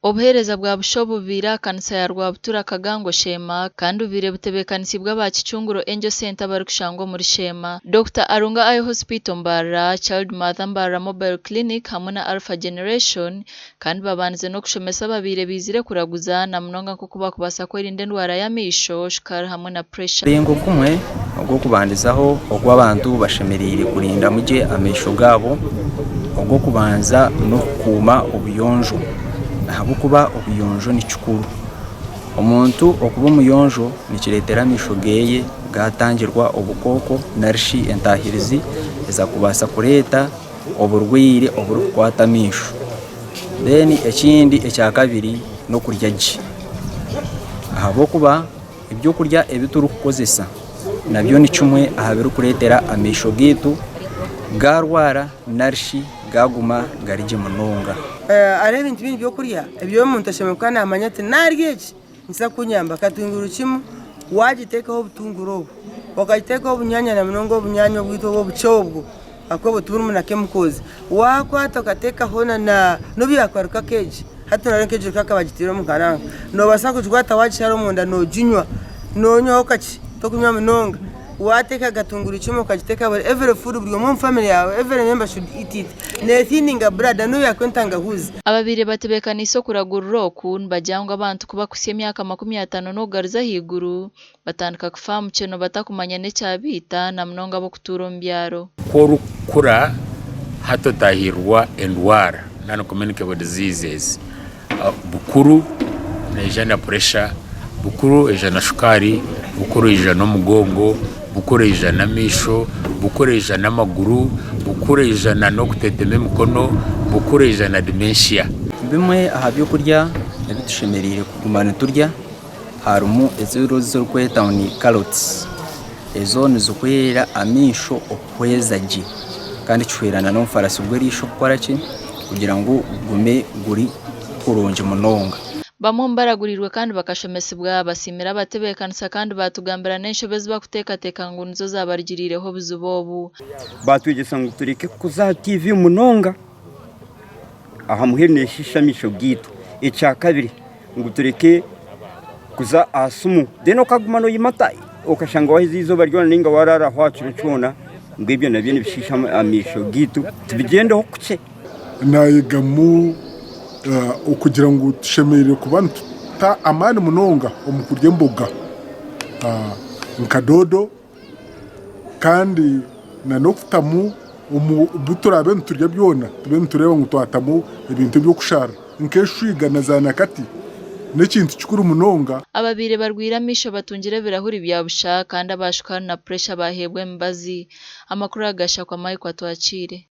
Obuhereza bwa busho bubira kanisa ya Rwabutura Kagango Shema kandi ubire butebekanisi bw'abakicunguro Angel Center barikushangwa muri Shema. Dr. Arunga Eye Hospital Mbara, Child Mother Mbara Mobile Clinic hamwe na Alpha Generation kandi babanze no kushomesa babire bizire kuraguza na mnonga nko kuba kubasa kwirinda indwara ya misho, shukari hamwe na pressure. Bengo kumwe ogwo kubandizaho ogwo abantu bashemerire kurinda muje amesho gabo ogwo kubanza no kuma obuyonjo. Habukuba obuyonjo ni chukuru. Omuntu okuba omuyonjo nikiretera amisho geye gatangirwa obukoko narishi entahirizi eza kubasa kureta oburwire oburukwata amisho. Then ekindi ekyakabiri no kurya gi. Habukuba ibyo kurya ebituru kukozesa nabyo ni kimwe ahabiru kuretera amisho gitu garwara narishi gaguma garije munonga. Ari ibintu bindi byo kurya ibyo umuntu ashemeka namanya ati naryeje nsa kunyamba katunguru kimu wagitekaho butunguro wakagitekaho bunyanya na munongo bunyanyo bwito bo bucobwo akobo tuburu munake mukozi wakwata katekaho na no byakwaruka keje hato na keje kakabagitiro mukaranga no basako jwata wagisharo munda no jinywa no nyoka ki to kunywa munonga wateka gatunguru kimu kagiteka every food buri mu family yawe every member should eat it nethininga brother no yakwentanga huzi. Ababire batebekaniso kuragururo kun bajyangwa abantu kuba kusiye myaka 50 no garuza higuru batandika kufamu ceno batakumanya ne cyabita na mnonga bo kuturo mbyaro korukura hato tahirwa endwara nano communicable diseases bukuru na ijana pressure bukuru ijana shukari bukuru ijana mugongo bukuru ijana misho bukuru ijana maguru bukuru ijana no kuteteme mukono bukuru ijana dementia. Bimwe ahabyo kurya nabitushemerire kugumana turya harumu ezero zo kweta ni carrots ezo nizokwera amisho okwezaji kandi cwirana no mfarasi bwerisho gukora ki kugira ngo gume guri kuronje munonga. Bamumbaragurirwe kandi bakashomesibwa basimira abatebekanisa kandi batugambira n'enshobezi bakutekateka ngo nizo zabarigirireho buzubobu. Batwigesa ngo tureke kuza TV munonga aha muheneshisha misho gitu icya kabiri ngo tureke kuza asumu deno kagumano yimata okashanga wahizo baryona ninga warara hwacu ncona ngo ibyo nabyo nibishisha amisho gitu tubigende hokuce nayigamu ukugira ngo tushemerere kubantu ta amani munonga omukurye mboga nkadodo kandi na nokutamu buturabe nturya byona tube tureba ngo twatamu ibintu byo kushara nkeshiga nazana kati nekintu cyukuru munonga. Ababire barwira misho batungire birahuri byabusha kandi abashukana na pressure bahebwe mbazi amakuru agasha kwa Mike atwacire.